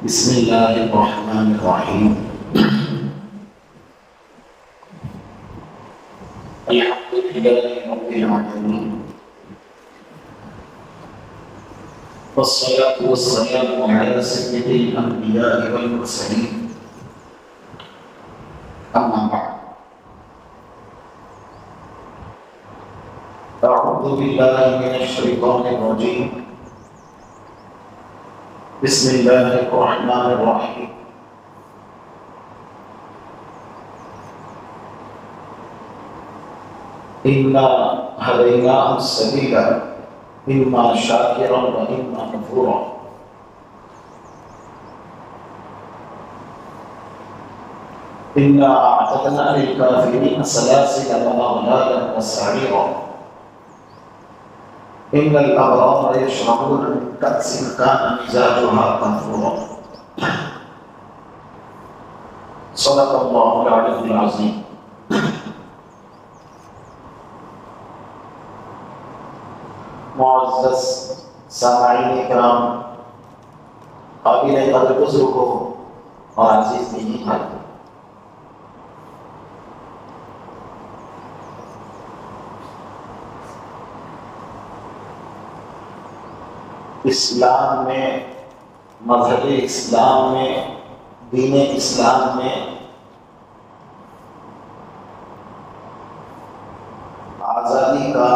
بسم اللہ الرحمن الرحیم الحمد للہ رب العالمین والصلاة والسلام على سید الانبیاء والمرسلین اما بعد اعوذ باللہ من الشیطان الرجیم بسم اللہ الرحمن الرحیم انا هدیناه السبیل اما شاکرا و اما کفورا انا اعتدنا للکافرین سلاسل واغلالا وسعیرا ان الابرار یشربون من کأس کان مزاجها کافورا صدق اللہ العلی العظیم. معزز سامعین کرام، قابل قدر بزرگوں اور عزیز دینی بھائی، اسلام میں، مذہب اسلام میں، دین اسلام میں آزادی کا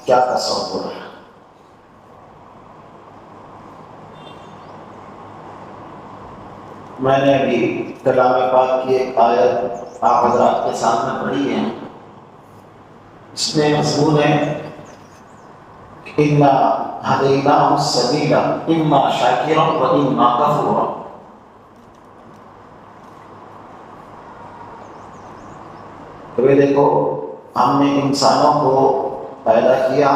کیا تصور ہے؟ میں نے ابھی کلام پاک کی ایک آیت آپ حضرات کے سامنے پڑھی ہے. اس میں مضمون ہے اِنَّا هَدَيْنَاهُ السَّبِيلَ إِمَّا شَاكِرًا وَإِمَّا كَفُورًا. تو یہ دیکھو، ہم نے انسانوں کو پیدا کیا،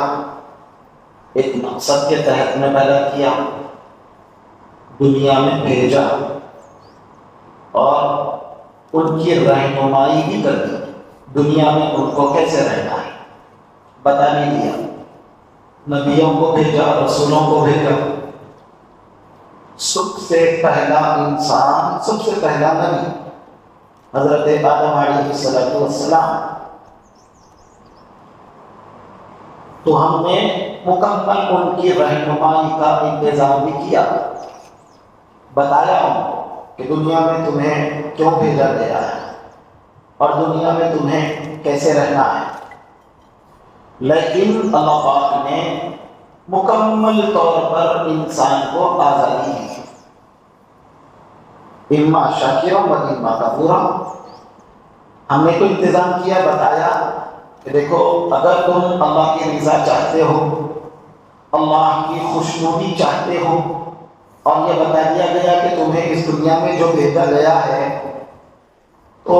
ایک مقصد کے تحت میں پیدا کیا، دنیا میں بھیجا اور ان کی رہنمائی بھی کر دی. دنیا میں ان کو کیسے رہنا ہے بتا نہیں دیا. نبیوں کو بھیجا، رسولوں کو بھیجا. سب سے پہلا انسان، سب سے پہلا نبی حضرت آدم علیہ السلام. تو ہم نے مکمل ان کی رہنمائی کا انتظام بھی کیا، بتایا ان کو کہ دنیا میں تمہیں کیوں بھیجا گیا ہے اور دنیا میں تمہیں کیسے رہنا ہے. لیکن اللہ پاک نے مکمل طور پر انسان کو آزادی دی. اما شاکرا و اما کفورا. ہم نے تو انتظام کیا، بتایا کہ دیکھو، اگر تم اللہ کی رضا چاہتے ہو، اللہ کی خوشنودی چاہتے ہو، اور یہ بتا دیا گیا کہ تمہیں اس دنیا میں جو بھیجا گیا ہے تو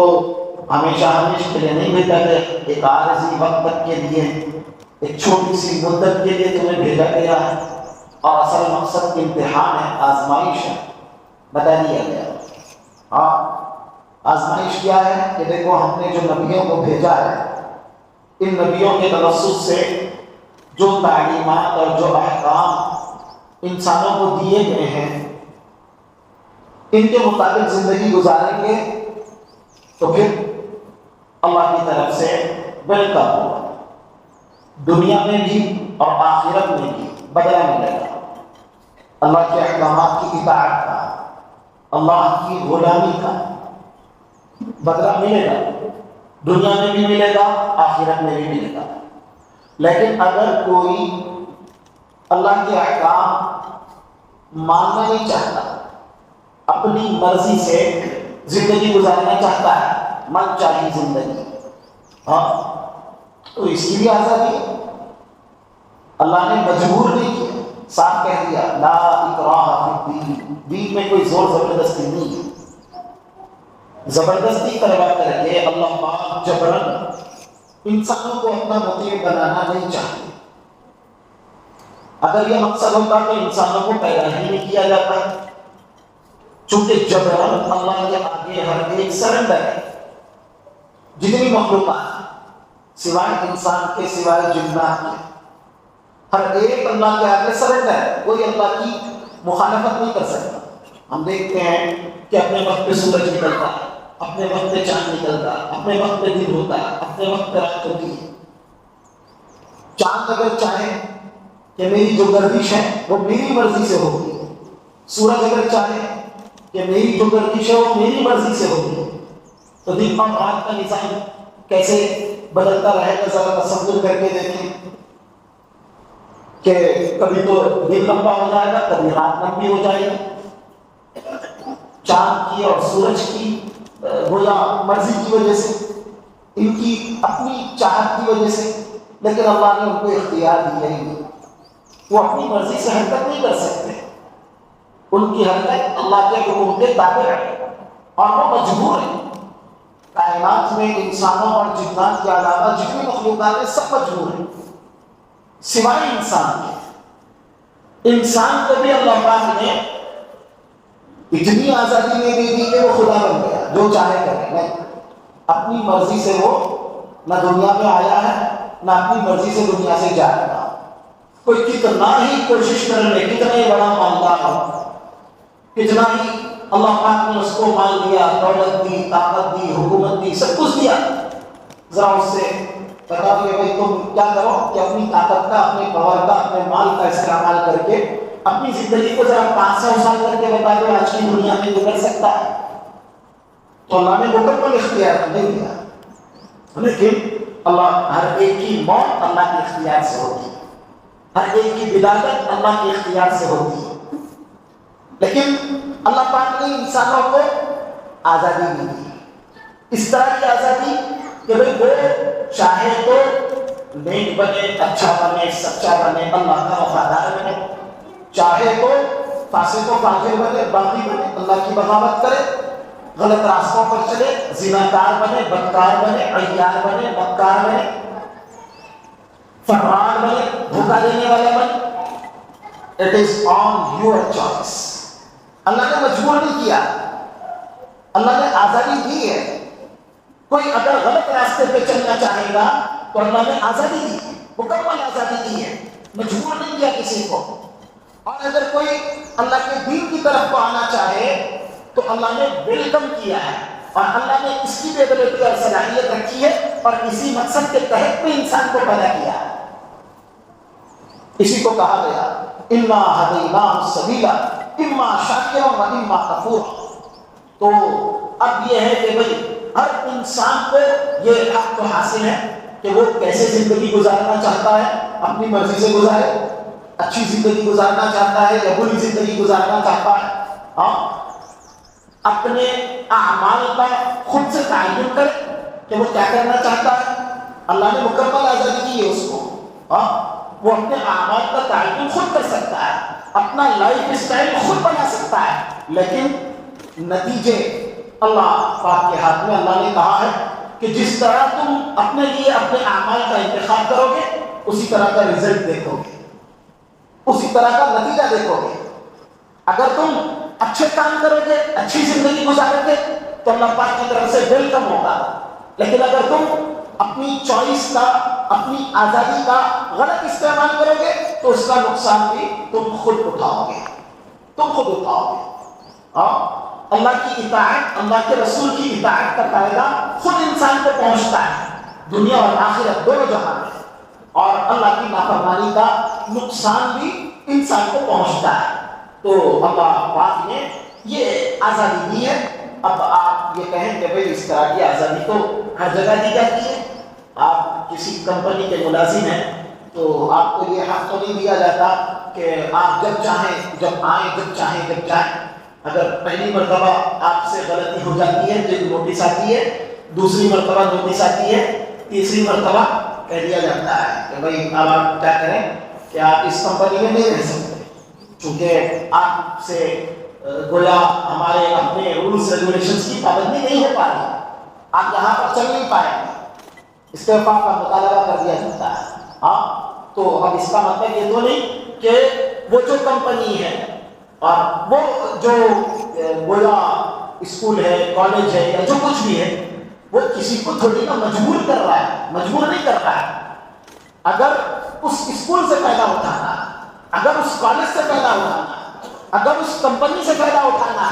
ہمیشہ ہمیشہ کے لیے نہیں بھیجا گیا، ایک عارضی وقت تک کے لیے، ایک چھوٹی سی مدت کے لیے تمہیں بھیجا گیا ہے، اور اصل مقصد امتحان ہے، آزمائش ہے، بتا دیا گیا. ہاں، آزمائش کیا ہے کہ دیکھو، ہم نے جو نبیوں کو بھیجا ہے، ان نبیوں کے توسط سے جو تعلیمات اور جو احکام انسانوں کو دیے گئے ہیں، ان کے مطابق زندگی گزاریں گے تو پھر اللہ کی طرف سے ویلکم ہوگا. دنیا میں بھی اور آخرت میں بھی بدلہ ملے گا. اللہ کے احکامات کی اطاعت کا، اللہ کی غلامی کا بدلہ ملے گا. دنیا میں بھی ملے گا، آخرت میں بھی ملے گا. لیکن اگر کوئی اللہ کے احکام ماننا نہیں چاہتا، اپنی مرضی سے زندگی گزارنا چاہتا ہے، من چاہی زندگی، ہاں، تو اس کی بھی آزادی ہے. اللہ نے مجبور نہیں کیا، صاف کہہ دیا لا اکراہ فی الدین. دین میں کوئی زور زبردستی نہیں ہے. زبردستی کروا کر کے اللہ پاک جبرن انسانوں کو اپنا مطیع بنانا نہیں چاہتے. اگر یہ مقصد ہوتا تو انسانوں کو پیدا ہی نہیں کیا جاتا. چونکہ جبرن اللہ کے آگے ہر ایک سرنڈر ہے. جتنی مخلوقات سوائے انسان کے، سوائے جنات کے، ہر ایک اللہ کے آگے سرنڈر ہے. کوئی اللہ کی مخالفت نہیں کر سکتا. ہم دیکھتے ہیں کہ اپنے وقت پہ سورج نکلتا ہے، اپنے وقت پہ چاند نکلتا ہے، اپنے وقت پہ دن ہوتا ہے، اپنے وقت پہ رات ہوتی ہے۔ چاند اگر چاہے کہ میری جو گردش ہے وہ میری مرضی سے ہوگی، سورج اگر چاہے کہ میری جو گردش ہے وہ میری مرضی سے ہوگی، تو دن اور رات کا نظام کیسے بدلتا رہے گا؟ ذرا تصور کر کے دیکھیں کہ کبھی تو دن لمبا ہو جائے گا، کبھی رات لمبی ہو جائے گی، چاند کی اور سورج کی گویا مرضی کی وجہ سے، ان کی اپنی چاہت کی وجہ سے، لیکن اللہ نے ان کو اختیار دیا ہی نہیں، وہ اپنی مرضی سے حرکت نہیں کر سکتے، ان کی حرکت اللہ کے حکم کے تابع ہے اور وہ مجبور ہے۔ کائنات میں انسانوں اور جنات کے علاوہ جتنی مخلوقات ہیں سب مجبور ہیں سوائے انسان کے۔ انسان کو بھی اللہ پاک نے اتنی آزادی نے دے دی کہ وہ خدا بن گیا، جو چاہے کرے، نہیں اپنی مرضی سے وہ نہ دنیا میں آیا ہے نہ اپنی مرضی سے دنیا سے جائے گا۔ کوئی کتنا ہی کوشش کر لے، کتنا ہی بڑا مالدار ہو، کتنا ہی اللہ پاک نے اس کو مال دیا، دولت دی، طاقت دی، حکومت دی، سب کچھ دیا، ذرا اس سے بتا دیا بھائی تم کیا کرو کہ اپنی طاقت کا، اپنے پاور کا، اپنے مال کا استعمال کر کے اپنی زندگی کو ذرا 500 سال کر کے بتا دو آج کی دنیا میں گزر سکتا ہے، تو اللہ نے مکمل اختیار نہیں دیا، لیکن اللہ ہر ایک کی موت اللہ کے اختیار سے ہوتی ہے، ہر ایک کی ولادت اللہ کے اختیار سے ہوتی ہے، لیکن اللہ پاک نے انسانوں کو آزادی دی تھی، اس طرح کی آزادی کہ بھئی وہ چاہے تو نیک بنے، اچھا بنے، سچا بنے، اللہ کا وفادار بنے، چاہے تو فاسق و فاجر بنے، باغی بنے، اللہ کی بغاوت کرے، غلط راستوں پر چلے، زناکار بنے، بدکار بنے، عیار بنے، مکار بنے، فرمان بنے، دھوکہ دینے والا بنے۔ It is on your choice۔ اللہ نے مجبور نہیں کیا، اللہ نے آزادی دی ہے۔ کوئی اگر غلط راستے پہ چلنا چاہے گا تو اللہ نے آزادی دی ہے، مکمل آزادی دی ہے، مجبور نہیں کیا کسی کو۔ اور اگر کوئی اللہ کے دین کی طرف کو آنا چاہے تو اللہ نے ویلکم کیا ہے، اور اللہ نے اس کی بھی ایبلٹی اور صلاحیت رکھی ہے، اور اسی مقصد کے تحت بھی انسان کو پیدا کیا ہے۔ اسی کو کہا گیا انا ہدیناہ السبیل اما شاکرا و اما کفورا۔ تو اب یہ ہے کہ بھئی ہر انسان کو یہ حق تو حاصل ہے کہ وہ کیسے زندگی گزارنا چاہتا ہے، اپنی مرضی سے گزارے، اچھی زندگی گزارنا چاہتا ہے یا بری زندگی گزارنا چاہتا ہے، ہاں اپنے اعمال کا خود سے تعین کرے کہ وہ کیا کرنا چاہتا ہے۔ اللہ نے مکمل آزادی دی ہے اس کو، ہاں وہ اپنے اعمال کا تعین خود کر سکتا ہے، اپنا لائف اسٹائل خود بنا سکتا ہے، لیکن نتیجے اللہ پاک کے ہاتھ میں۔ اللہ نے کہا ہے کہ جس طرح تم اپنے لیے اپنے اعمال کا انتخاب کرو گے اسی طرح کا رزلٹ دیکھو گے، اسی طرح کا نتیجہ دیکھو گے۔ اگر تم اچھے کام کرو گے، اچھی زندگی گزارو گے تو اللہ پاک کی طرف سے ویلکم ہوگا، لیکن اگر تم اپنی چوائس کا، اپنی آزادی کا غلط استعمال کرو گے تو اس کا نقصان بھی تم خود اٹھاؤ گے، تم خود اٹھاؤ گے۔ ہاں اللہ کی اطاعت، اللہ کے رسول کی اطاعت کا فائدہ خود انسان کو پہنچتا ہے دنیا اور آخرت دونوں جہاں میں، اور اللہ کی نافرمانی کا نقصان بھی انسان کو پہنچتا ہے۔ تو اللہ پاک نے یہ آزادی دی ہے۔ اب آپ یہ کہیں کہ بھئی اس طرح کی آزادی تو ہر جگہ دی جاتی ہے، آپ کسی کمپنی کے ملازم ہیں تو آپ کو یہ حق تو نہیں دیا جاتا کہ آپ جب چاہیں جب آئیں، جب چاہیں جب جائیں۔ اگر پہلی مرتبہ آپ سے غلطی ہو جاتی ہے تو نوٹس آتی ہے، دوسری مرتبہ نوٹس آتی ہے، تیسری مرتبہ کہہ دیا جاتا ہے کہ بھئی اب آپ کیا کریں کہ آپ اس کمپنی میں نہیں رہ سکتے، چونکہ آپ سے گویا ہمارے اپنے رولز ریگولیشنز کی پابندی نہیں ہو پا رہی، آپ یہاں پر چل نہیں پائیں گے، استعفیٰ کا مطالبہ کر دیا جاتا ہے۔ ہاں تو اب اس کا مطلب یہ تو نہیں کہ وہ جو کمپنی ہے اور وہ جو گویا اسکول ہے، کالج ہے یا جو کچھ بھی ہے، وہ کسی کو تھوڑی نا مجبور کر رہا ہے، مجبور نہیں کر رہا ہے۔ اگر اس اسکول سے فائدہ اٹھانا، اگر اس کالج سے فائدہ اٹھانا، اگر اس کمپنی سے فائدہ اٹھانا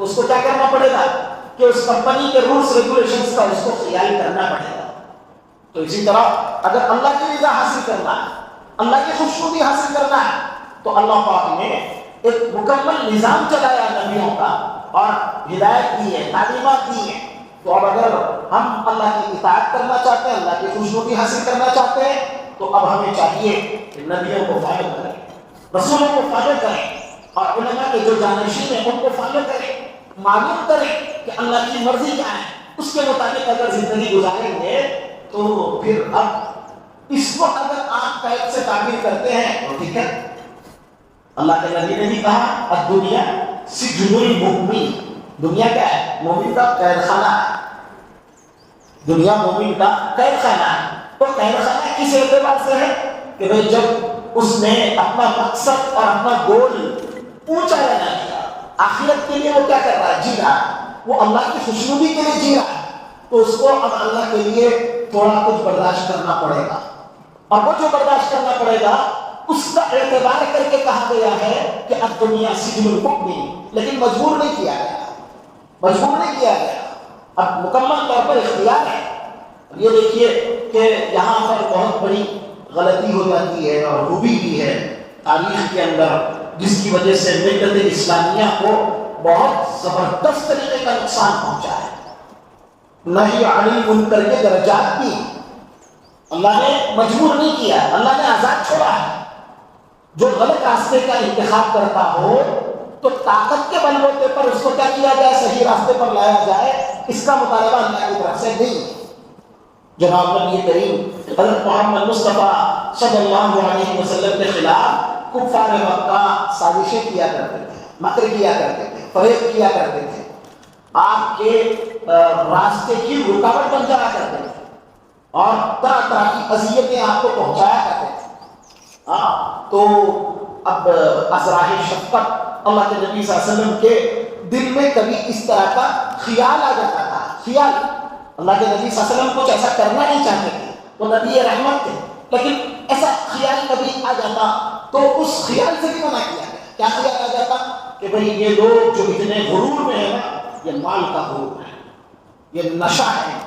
تو اس کو کیا کرنا پڑے گا کہ اس کمپنی کے رولز ریگولیشنز کا اس کو خیال کرنا پڑے گا۔ تو اسی طرح اگر اللہ کی رضا حاصل کرنا ہے، اللہ کی خوشنودی حاصل کرنا ہے، تو اللہ پاک نے ایک مکمل نظام چلایا نبیوں کا اور ہدایت دی ہے، تعلیمات دی ہیں۔ تو اب اگر ہم اللہ کی اطاعت کرنا چاہتے ہیں، اللہ کی خوشنودی حاصل کرنا چاہتے ہیں، تو اب ہمیں چاہیے کہ نبیوں کو فالو کریں، رسولوں کو فالو کریں، اور علماء کے جو جانشین ہیں ان کو فالو کریں، معلوم کریں کہ اللہ کی مرضی کیا ہے، اس کے مطابق اگر زندگی گزاریں گے تو پھر اب اس کو اگر آپ قید سے تعبیر کرتے ہیں تو ٹھیک ہے۔ اللہ کے نبی نے بھی کہا الدنیا سجن المؤمن، دنیا کیا ہے؟ مومن کا قید خانہ ہے، دنیا مومن کا قید خانہ ہے۔ تو قید خانہ کس اعتبار سے ہے کہ بھئی جب اس نے اپنا مقصد اور اپنا گول اونچا بنا لیا، آخرت کے لیے وہ کیا کر رہا ہے؟ جی رہا ہے، وہ اللہ کی خوشنودی کے لیے جی رہا ہے، تو اس کو اب اللہ کے لیے تھوڑا کچھ برداشت کرنا پڑے گا، اور وہ جو برداشت کرنا پڑے گا اس کا اعتبار کر کے کہا گیا ہے کہ اب دنیا سجن المؤمن، لیکن مجبور نہیں کیا گیا، مجبور نہیں کیا گیا، اب مکمل طور پر اختیار ہے۔ یہ دیکھیے کہ یہاں پر بہت بڑی غلطی ہو جاتی ہے اور خوبی بھی ہے تاریخ کے اندر، جس کی وجہ سے ملت اسلامیہ کو بہت زبردست طریقے کا نقصان پہنچا ہے۔ نہی عن المنکر کے درجات بھی اللہ نے مجبور نہیں کیا، اللہ نے آزاد چھوڑا ہے۔ جو غلط راستے کا انتخاب کرتا ہو تو طاقت کے بلبوتے پر اس کو کیا کیا جائے؟ صحیح راستے پر لایا جائے، اس کا مطالبہ اللہ کی طرف سے نہیں ہے۔ جناب نبی کریم حضرت محمد مصطفیٰ صلی اللہ علیہ وسلم کے خلاف کفار مکہ سازشیں کیا کرتے تھے، مکر کیا کرتے تھے، فریب کیا کرتے تھے، آپ کے راستے کی رکاوٹ بن جایا کرتے تھے اور طرح طرح کی اذیتیں آپ کو پہنچایا کرتے تھے۔ تو اب ازراہ شفقت اللہ کے نبی صلی اللہ علیہ وسلم کے دل میں کبھی اس طرح کا خیال آ جاتا تھا، خیال، اللہ کے نبی صلی اللہ علیہ وسلم کچھ ایسا کرنا نہیں چاہتے تھے، وہ نبی رحمت تھے، لیکن ایسا خیال کبھی آ جاتا تو اس خیال سے بھی منع کیا گیا۔ کیا خیال آ جاتا کہ بھئی یہ لوگ جو اتنے غرور میں ہیں نا، یہ مال کا غرور ہے، یہ نشہ ہے،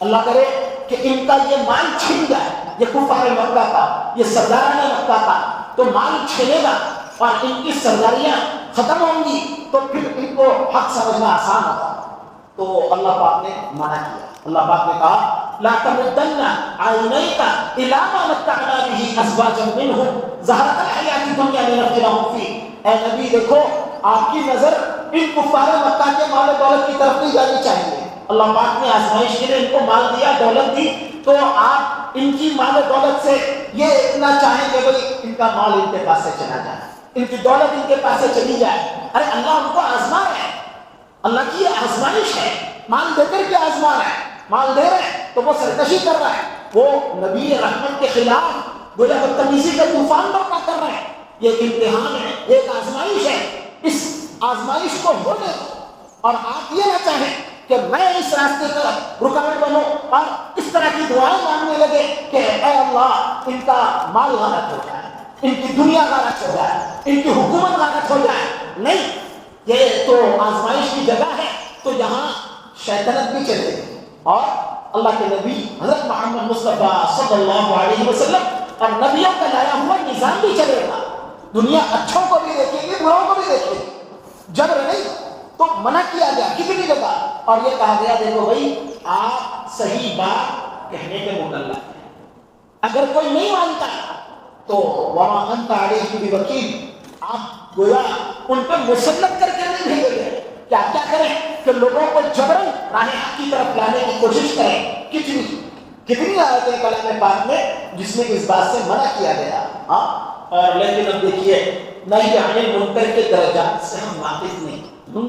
اللہ کرے کہ ان کا یہ مال چھن جائے، یہ کفار مکہ کا، یہ سرداران مکہ کا، تو مال چھنے گا اور ان کی سرداریاں ختم ہوں گی تو پھر ان کو حق سمجھنا آسان ہوگا۔ تو اللہ پاک نے منع کیا، اللہ پاک نے کہا لا تمدن عینیک الی ما متعنا به ازواجا منهم زہرۃ الحیاۃ الدنیا لنفتنہم فیہ۔ اے نبی دیکھو، آپ کی نظر ان کفار مکہ کے مال و دولت کی طرف نہیں جانی چاہیے۔ اللہ پاک نے آزمائش کے لیے ان کو مال دیا، دولت دی، تو آپ ان کی مال و دولت سے یہ اتنا چاہیں کہ بھئی ان کا مال ان کے پاس سے چلا جائے، ان کی دولت ان کے پاس سے چلی جائے۔ ارے اللہ ان کو آزما رہے ہیں، اللہ کی یہ آزمائش ہے، مال دے کر کے آزما رہے ہیں، مال دے رہے ہیں تو وہ سرکشی کر رہا ہے، وہ نبی رحمت کے خلاف گویا بدتمیزی کا طوفان برپا کر رہے ہیں۔ یہ ایک امتحان ہے، ایک آزمائش ہے، اس آزمائش کو ہونے دو، اور آپ یہ نہ چاہیں کہ میں اس راستے کا رکاوٹ بنوں اور اس طرح کی دعائیں مانگنے لگے کہ اے اللہ ان کا مال غارت ہو جائے، ان کی دنیا غارت ہو جائے، ان کی حکومت غارت ہو جائے۔ نہیں، یہ تو آزمائش کی جگہ ہے، تو یہاں شیطنت بھی چلے گی اور اللہ کے نبی حضرت محمد مصطفیٰ صلی اللہ علیہ وسلم اور نبیوں کا لایا ہوا نظام بھی چلے گا۔ دنیا اچھوں کو بھی دیکھے گی، بروں کو بھی دیکھے گی، جبر نہیں۔ تو منع کیا گیا کتنی جگہ، اور یہ کہا گیا دیکھو بھائی آپ صحیح بات کہنے کے مکلف ہیں، اگر کوئی نہیں مانتا تو وما انت علیہ بوکیل، آپ گویا ان پہ مسلط کر کے نہیں بھیجے گئے کہ آپ کیا کریں کہ لوگوں کو جبرن راہ حق کی طرف لانے کی کوشش کریں۔ کتنی آیتیں کلام پاک میں جس میں اس بات سے منع کیا گیا۔ اور لیکن اب دیکھیے نہی عن المنکر کے درجات سے ہم واقف نہیں۔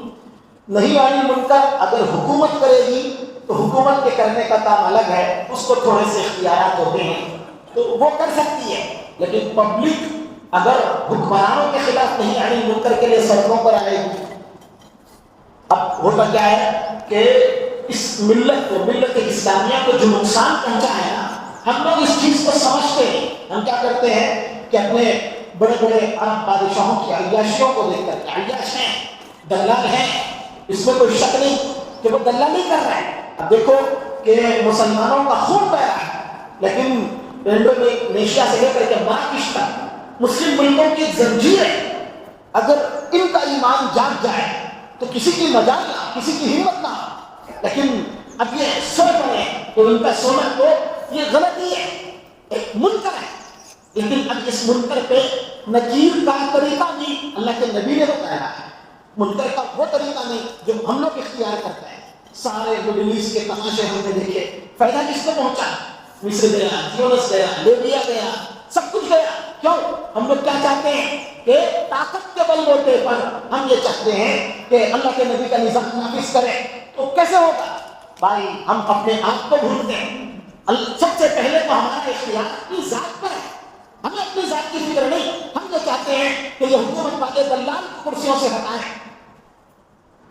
نہی عن المنکر اگر حکومت کرے گی تو حکومت کے کرنے کا کام الگ ہے، اس کو تھوڑے سے اختیارات ہوتے ہیں تو وہ کر سکتی ہے، لیکن پبلک اگر حکمرانوں کے خلاف نہی عن المنکر کے لیے سڑکوں پر آئے گی، اب ہوتا کیا ہے کہ اس ملت کو، ملت اسلامیہ کو جو نقصان پہنچا ہے نا، ہم لوگ اس چیز کو سمجھتے ہیں۔ ہم کیا کرتے ہیں کہ اپنے بڑے بڑے عرب بادشاہوں کی عیاشیوں کو دیکھ کر، عیاش ہیں، دلال ہیں، اس میں کوئی شک نہیں کہ وہ دلالی کر رہا ہے. اب دیکھو کہ مسلمانوں کا خون بہ رہا ہے، لیکن انڈونیشیا سے لے کر کے مراکش تک مسلم ملکوں کی زنجیر ہے. اگر ان کا ایمان جاگ جائے تو کسی کی مجال نہ، کسی کی ہمت نہ. لیکن اب یہ سوچ رہے ہیں کہ ان کا سونا تو یہ غلطی ہے، ایک منکر ہے. لیکن اب اس منکر پہ نکیر کا طریقہ بھی اللہ کے نبی نے بتایا ہے. منکر کا وہ طریقہ نہیں جو ہم لوگ اختیار کرتے ہیں. سارے مڈل ایسٹ کے تماشے ہم نے دیکھے، فائدہ کس کو پہنچا؟ مصر گیا، تیونس گیا، لیبیا گیا، سب کچھ گیا. کیوں؟ ہم لوگ کیا چاہتے ہیں کہ طاقت کے بل بوتے پر ہم یہ چاہتے ہیں کہ اللہ کے نبی کا نظام نافذ کریں. تو کیسے ہوگا بھائی؟ ہم اپنے آپ کو بھولتے ہیں. سب سے پہلے تو ہمارا اختیار اپنی ذات پر ہے. ہمیں اپنی ذات کی فکر نہیں. ہم یہ چاہتے ہیں کہ یہ حکومت والے دلال کرسیوں سے ہٹائیں.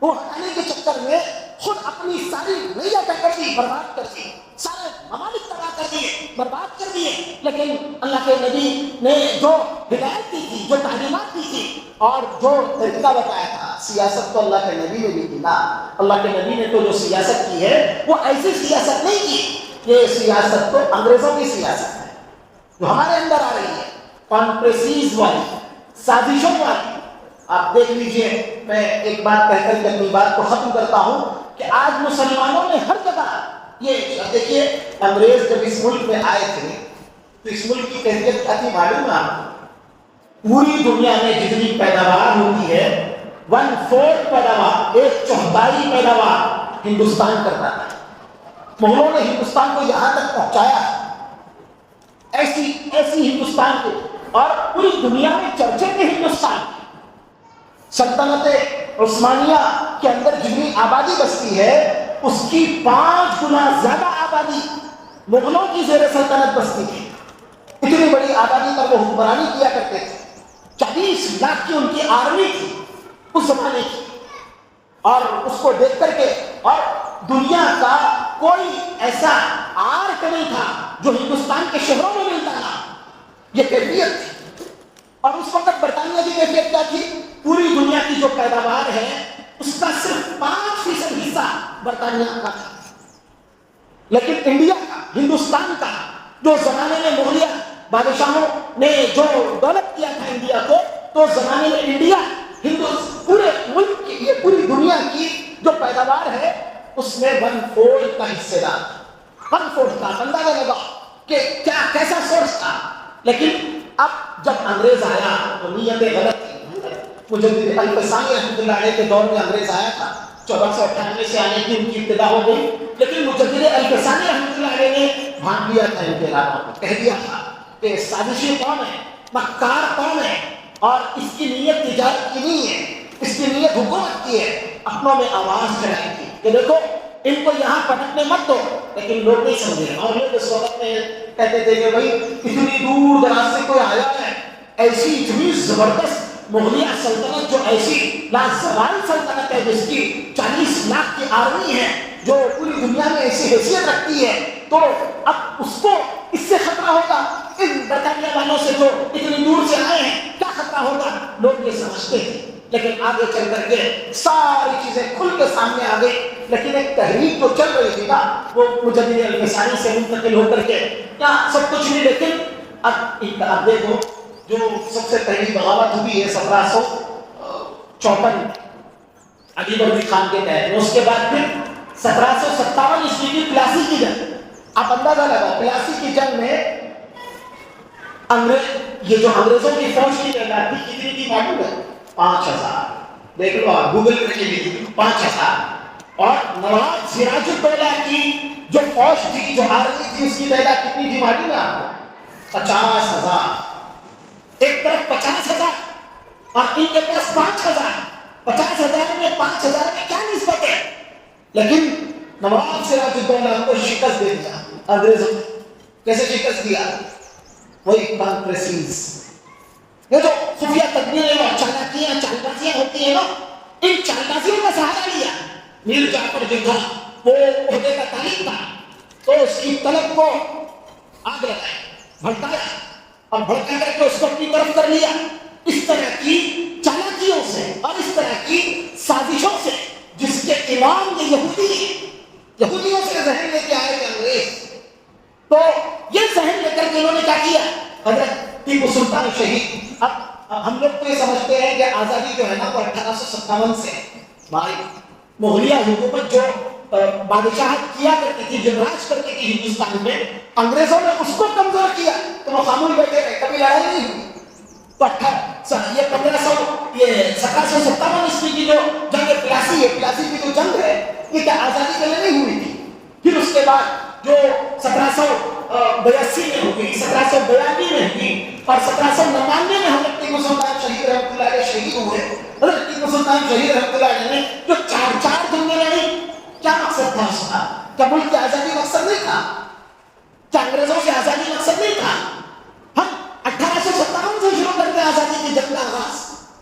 وہ ہٹانے کے چکر میں خود اپنی ساری نیا کر دی، برباد کر دی، سارے ممالک تباہ کر دیے، برباد کر دیے. لیکن اللہ کے نبی نے جو ہدایت دی تھی، جو تعلیمات دی تھی اور جو طریقہ بتایا تھا، سیاست تو اللہ کے نبی نے بھی کی نا. اللہ کے نبی نے تو جو سیاست کی ہے وہ ایسی سیاست نہیں کی. یہ سیاست تو انگریزوں کی سیاست ہے جو ہمارے اندر آ رہی ہے، کانفرنسیز والی، سازشوں والی. آپ دیکھ لیجئے، میں ایک بات کہہ کر کے اپنی بات کو ختم کرتا ہوں کہ آج مسلمانوں نے ہر جگہ یہ دیکھیے، انگریز جب اس ملک میں آئے تھے تو اس ملک کی کیفیت کیا تھی معلوم ہے آپ کو؟ پوری دنیا میں جتنی پیداوار ہوتی ہے 1/4 پیداوار، 1/4 پیداوار ہندوستان کرتا تھا. مغلوں نے ہندوستان کو یہاں تک پہنچایا، ایسی ہندوستان کو، اور پوری دنیا میں چرچے تھے ہندوستان. سلطنت عثمانیہ کے اندر جتنی آبادی بستی ہے اس کی 5 گنا زیادہ آبادی مغلوں کی زیر سلطنت بستی تھی. اتنی بڑی آبادی پر وہ حکمرانی کیا کرتے تھے. 40 لاکھ کی ان کی آرمی تھی اس زمانے کی. اور اس کو دیکھ کر کے، اور دنیا کا کوئی ایسا آرٹ نہیں تھا جو ہندوستان کے شہروں میں ملتا تھا. یہ کیفیت تھی. اور اس وقت برطانیہ کی کیفیت کیا تھی؟ پوری دنیا کی جو پیداوار ہے اس کا صرف 5% حصہ برطانیہ کا تھا. لیکن انڈیا کا، ہندوستان کا، جو زمانے میں مغلیہ بادشاہوں نے جو دولت کیا تھا انڈیا کو، تو زمانے میں انڈیا پورے ملک کی، یہ پوری دنیا کی جو پیداوار ہے اس میں 1/4 کا حصے دار، 1/4 کا. اندازہ لگا کہ کیا کیسا سورس تھا. لیکن اب جب انگریز آیا تو نیتیں غلط تھی. مجدد الفسانی رحمۃ اللہ علیہ کے دور میں انگریز آیا تھا، 1498 سے آنے کی ان کی ابتدا ہو گئی. لیکن مجدد الفسانی رحمۃ اللہ علیہ نے بھانپ لیا تھا ان کے علاقوں کو، کہہ دیا تھا کہ سازشی کون ہے، مکار کون ہے، اور اس کی نیت تجارت کی نہیں ہے، اس کی نیت حکومت کی ہے. اپنوں میں آواز چڑھائی تھی کہ دیکھو ان کو یہاں پٹکنے مت دو. لیکن لوگ نہیں سمجھے، اور لوگ اس وقت میں کہتے تھے کہ بھائی اتنی دور دراز سے کوئی آیا ہے، ایسی اتنی زبردست مغلیہ سلطنت، جو ایسی لازوال سلطنت ہے جس کی 40 لاکھ کی آرمی ہے، جو پوری دنیا میں ایسی حیثیت رکھتی ہے، تو اب اس کو اس سے خطرہ ہوگا، ان برطانیہ والوں سے جو اتنی دور سے آئے ہیں کیا خطرہ ہوگا. لوگ یہ سمجھتے ہیں. لیکن آگے چل کر کے ساری چیزیں کھل کے سامنے آ گئی. لیکن ایک تحریک جو چل رہی تھی نا، وہ مجدد الفسانی سے منتقل ہو کر کے کیا سب کچھ نہیں. لیکن اب دیکھو جو سب سے پہلی بغاوت ہوئی ہے 1754 علی بردی خان کے تحت، اس کے بعد پھر 1757 عیسوی کی پلاسی کی جنگ. آپ اندازہ لگاؤ، پلاسی کی جنگ میں یہ جو انگریزوں کی فوج کی تعداد تھی کتنی تھی معلوم ہے؟ 5000. دیکھ لو آپ گوگل کر کے دیکھیے، 5000. اور نواب سراج الدولہ کی جو فوج تھی، جو آرمی تھی، اس کی تعداد کتنی تھی معلوم ہے آپ کو؟ 50,000. ایک طرف 50,000 اور ان کے پاس 5,000. 50,000 میں 5,000 میں کیا نسبت ہے؟ لیکن نواب سراج الدولہ کو شکست دے دیا انگریزوں نے. کیسے شکست دیا؟ وہی کانفرنسیز، یہ جو خفیہ تدبیریں اور چالبازیاں ہوتی ہیں نا، ان چالبازیوں کا سہارا لیا. میر جعفر جو تھا وہ عہدے کا طالب تھا، تو اس کی طلب کو آگ لگایا، بھڑکایا، اور بھڑکا کر کے اس کو اپنی طرف کر لیا. اس طرح کی چالاکیوں سے اور اس طرح کی سازشوں سے جس امام یہ یہودی ہے، یہودیوں سے ذہن لے کے آئے تھے انگریز، تو یہ ذہن لے کر کے انہوں نے کیا کیا، حضرت ٹیپو سلطان شہید. اب ہم لوگ تو یہ سمجھتے ہیں کہ آزادی جو ہے نا وہ 1857 سے ہماری مغلیہ حکومت جو بادشاہت کیا کرتی تھی، جو راج کرتی تھی ہندوستان میں، انگریزوں نے اس کو کمزور کیا تو وہ خاموش بیٹھے رہے، کبھی لڑائی نہیں ہوئی. تو یہ 1757 عیسوی کی جو جنگ پلاسی ہے، پلاسی کی جو جنگ ہے، یہ کیا آزادی کے لیے نہیں ہوئی تھی؟ پھر اس کے بعد جو 1782 میں ہوئی، 1792 میں ہوئی، اور 1799 میں حضرت ٹیپو سلطان شہید رحمۃ اللہ علیہ شہید ہوئے. حضرت ٹیپو سلطان شہید رحمۃ اللہ علیہ نے جو چار جنگیں لڑی، کیا مقصد تھا اس کا؟ کیا ملک کی آزادی مقصد نہیں تھا؟ کیا انگریزوں سے آزادی مقصد نہیں تھا؟ ہم 1857 سے شروع کرتے آزادی کی جنگ کا آغاز.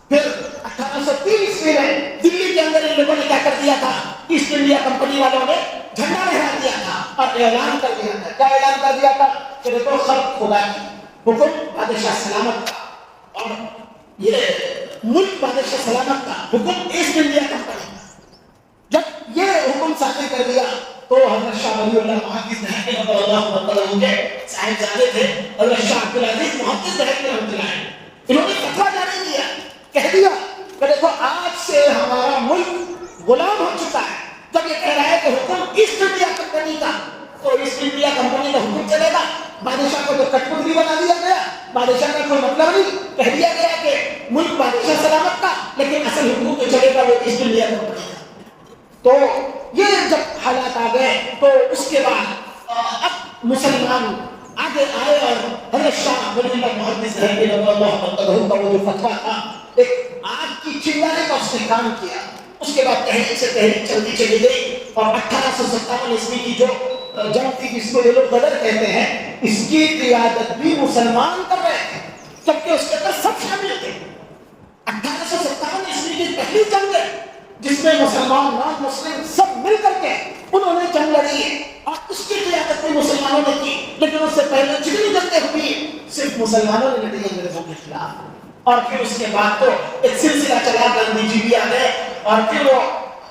پھر 1830 عیسوی میں دلی کے اندر ان لوگوں نے کیا کر دیا تھا، ایسٹ انڈیا کمپنی والوں نے جھنڈا لہرا دیا تھا اور اعلان کر دیا تھا. کیا اعلان کر دیا تھا کہ دیکھو خلق خدا کی، حکم بادشاہ سلامت کا، اور یہ ملک بادشاہ سلامت کا، حکم ایسٹ انڈیا کمپنی کا. جب یہ حکم صادر کر دیا تو حضرت شاہ ولی اللہ محدث دہلوی رضی اللہ عنہ کے صاحبزادے تھے حضرت شاہ عبدالعزیز محدث دہلوی رحمۃ اللہ علیہ، انہوں نے فتویٰ جاری کیا، کہہ دیا کہ دیکھو آج سے ہمارا ملک غلام ہو چکا ہے. جب یہ کہہ رہا ہے کہ حکم ایسٹ انڈیا کمپنی کا، تو ایسٹ انڈیا کمپنی کا حکم چلے گا. بادشاہ کو تو کٹپتلی بنا دیا گیا، بادشاہ کا کوئی مطلب نہیں. کہہ دیا گیا کہ ملک بادشاہ سلامت کا، لیکن اصل حکم تو چلے گا وہ ایسٹ انڈیا کمپنی کا. تو یہ جب حالات آ گئے تو اس کے بعد اب مسلمان آگے آئے اور حضرت شاہ ولی اللہ محدث دہلوی رضی اللہ عنہ کا وہ جو فتویٰ تھا، ایک آگ کی چنگاری کا اس نے کام کیا. اس کے بعد تحریک سے تحریک چلتی چلی گئی اور 1857 عیسوی کی جو جنگ تھی جس کو یہ لوگ بدر کہتے ہیں، اس کی قیادت بھی مسلمان کر رہے تھے، جبکہ اس کے اندر سب شامل تھے. 1857 عیسوی کی پہلی جنگ ہے جس میں مسلمان نان مسلم سب مل کر کے انہوں نے جنگ لڑی ہے، اور اس کی قیادت بھی مسلمانوں نے کی. لیکن اس سے پہلے جتنی جنگیں ہوئی صرف مسلمانوں نے لڑی انگریزوں کے خلاف. اور پھر اس کے بعد تو ایک سلسلہ چلا، گاندھی جی بھی آ گئے اور پھر وہ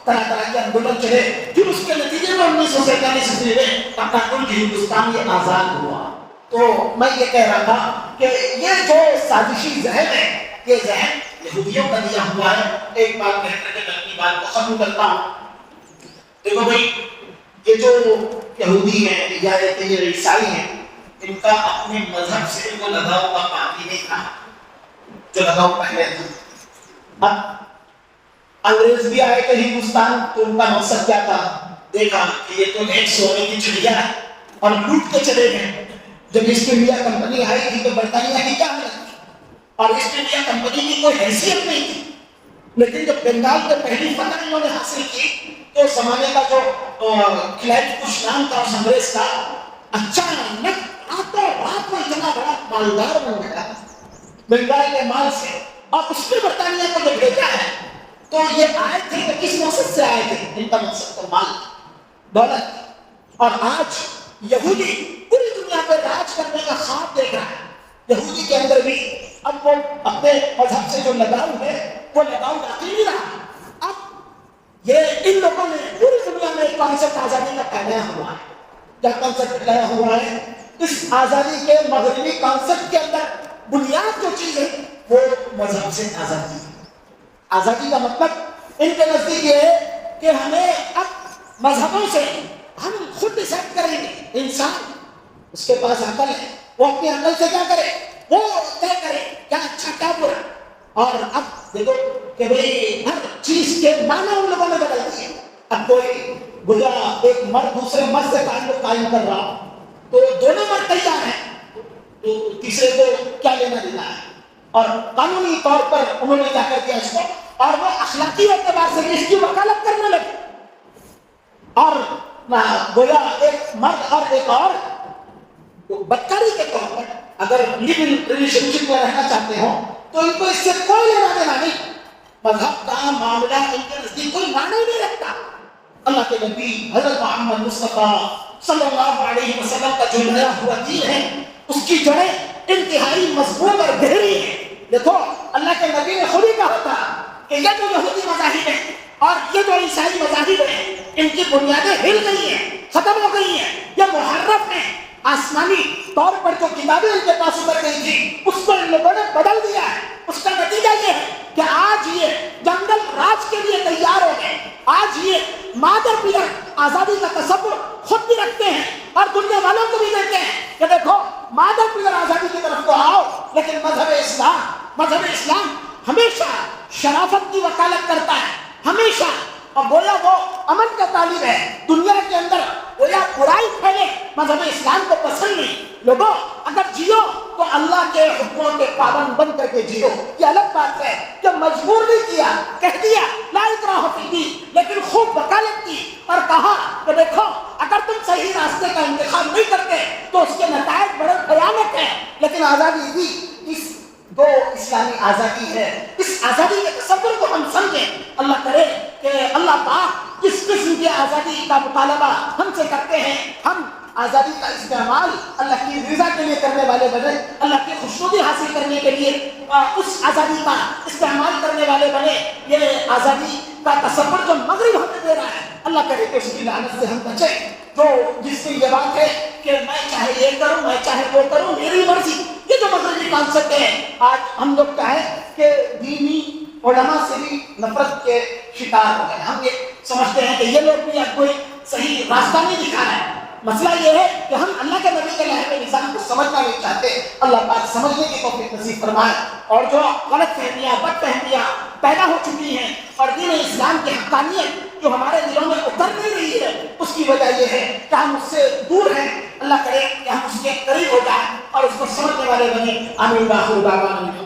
طرح طرح کے آندولن چلے. پھر اس کے نتیجے میں 1947 عیسوی میں اپنا ملک ہندوستان یہ آزاد ہوا. تو میں یہ کہہ رہا تھا کہ یہ جو سازشی ذہن ہے، یہ ذہن یہودیوں کا دیا ہوا ہے. ایک بات کہہ کر کے میں اپنی بات کو ختم کرتا ہوں. دیکھو بھائی، یہ جو یہودی ہیں یا یہ عیسائی ہیں، ان کا اپنے مذہب سے وہ لگاؤ کا باقی نہیں تھا جو لگاؤ پہلے تھا. اب انگریز بھی آئے تھے ہندوستان تو ان کا مقصد کیا تھا؟ دیکھا کہ یہ تو ایک سونے کی چڑیا ہے اور لوٹ کے چلے گئے. جب ایسٹ انڈیا کمپنی آئی تھی تو برطانیہ کی کیا حالت تھی، اور ایسٹ انڈیا کمپنی کی کوئی حیثیت نہیں تھی. لیکن جب بنگال میں پہلی فتح انہوں نے حاصل کی تو زمانے کا جو کلیج کچھ نام تھا اس انگریز کا، اچانک راتوں رات میں اتنا بڑا مالدار بن گیا بنگال کے مال سے. اور اس نے برطانیہ کو جب بھیجا ہے تو یہ آئے تھے کہ کس مقصد سے آئے تھے؟ ان کا مقصد تو مال دولت. اور آج یہودی پوری دنیا پہ راج کرنے کا خواب دیکھ رہا ہے. یہودی کے اندر بھی اب وہ اپنے مذہب سے جو لگاؤ ہے وہ لگاؤ باقی نہیں رہا. اب یہ ان لوگوں نے پوری دنیا میں ایک کانسیپٹ آزادی کا پھیلایا ہوا ہے. کیا کانسیپٹ پھیلایا ہوا ہے؟ اس آزادی کے مغربی کانسیپٹ کے اندر بنیاد جو چیز ہے وہ مذہب سے آزادی. آزادی کا مطلب ان کے نزدیک یہ ہے کہ ہمیں اب مذہبوں سے ہم خود ڈیسائڈ کریں گے. انسان اس کے پاس عقل ہے، وہ اپنی عقل سے کیا کرے، وہ طے کرے کیا اچھا کیا برا. اور اب دیکھو کہ بھئی ہر چیز کے معنی ان لوگوں نے بدل دیے. اب کوئی گزرا ایک مرد دوسرے مرد سے تعلق قائم کر رہا تو دونوں مرد تیار ہیں تو تیسرے کو کیا لینا دینا ہے. اور قانونی طور پر انہوں نے کیا کر دیا اس کو، اور وہ اخلاقی اعتبار سے اس کی وکالت کرنے لگے. اور گویا ایک مرد اور ایک عورت بدکاری کے طور پر اگر لیگل ریلیشن شپ میں رہنا چاہتے ہو تو ان کو اس سے کوئی لینا دینا نہیں. مذہب کا معاملہ ان کے نزدیک کوئی معنی نہیں رکھتا. اللہ کے نبی حضرت محمد مصطفیٰ صلی اللہ علیہ وسلم کا جو نیا ہوا دین ہے اس کی جڑیں انتہائی مضبوط اور گہری ہے. دیکھو اللہ کے نبی نے خود ہی کہا تھا کہ یہ جو یہودی مذاہب ہیں اور یہ جو عیسائی مذاہب ہیں ان کی بنیادیں ہل گئی ہیں، ختم ہو گئی ہیں، یہ محرف ہیں۔ آسمانی طور پر جو کتابیں ان کے پاس اتر گئی تھی اس کو ان لوگوں نے بدل دیا ہے۔ اس کا نتیجہ یہ ہے کہ آج یہ جنگل راج کے لیے تیار ہو گئے، آج یہ مادر پدر آزادی کا تصور خود بھی رکھتے ہیں اور دنیا والوں کو بھی دیتے ہیں کہ دیکھو مادر پدر آزادی کی طرف تو آؤ، لیکن مذہب اسلام ہمیشہ شرافت کی وکالت کرتا ہے، ہمیشہ، اور گویا وہ امن کا طالب ہے دنیا کے اندر، گویا برائی پھیلے مذہب اسلام کو پسند نہیں۔ لوگوں اگر جیو تو اللہ کے حکموں کے پابند بن کر کے جیو، یہ الگ بات ہے کہ مجبور نہیں کیا، کہہ دیا لا اکراہ فی الدین، لیکن خوب وکالت کی اور کہا کہ دیکھو اگر تم صحیح راستے کا انتخاب نہیں کرتے تو اس کے نتائج بڑے بھیانک ہیں، لیکن آزادی دی، اس دو اسلامی آزادی ہے، اس آزادی کے تصور کو ہم سمجھیں۔ اللہ کرے کہ اللہ پاک جس قسم کی آزادی کا مطالبہ ہم سے کرتے ہیں، ہم آزادی کا استعمال اللہ کی رضا کے لیے کرنے والے بنے، اللہ کی خوشنودی حاصل کرنے کے لیے اس آزادی کا استعمال کرنے والے بنے۔ یہ آزادی کا تصور جو مغرب ہمیں دے رہا ہے، اللہ کرے کہ اس کی لعنت سے ہم بچیں۔ جو جس کی یہ بات ہے کہ میں چاہے یہ کروں، میں چاہے وہ کروں، میری مرضی، یہ جو مغربی کانسیپٹ ہے، آج ہم لوگ کیا ہے کہ دینی علماء سے بھی نفرت کے شکار ہو گئے۔ ہم یہ سمجھتے ہیں کہ یہ لوگ بھی اب کوئی صحیح راستہ نہیں دکھا رہے ہیں۔ مسئلہ یہ ہے کہ ہم اللہ کے نبی کے لائحہ نظام کو سمجھنا نہیں چاہتے۔ اللہ پاک سمجھنے کی توفیق نصیب فرمائے، اور جو غلط فہمیاں، بد فہمیاں پیدا ہو چکی ہیں اور دین اسلام کی حقانیت جو ہمارے دلوں میں اتر نہیں رہی ہے، اس کی وجہ یہ ہے کہ ہم اس سے دور ہیں۔ اللہ کرے کہ ہم اس کے قریب ہو جائیں اور اس کو سمجھنے والے بنے۔ آمین۔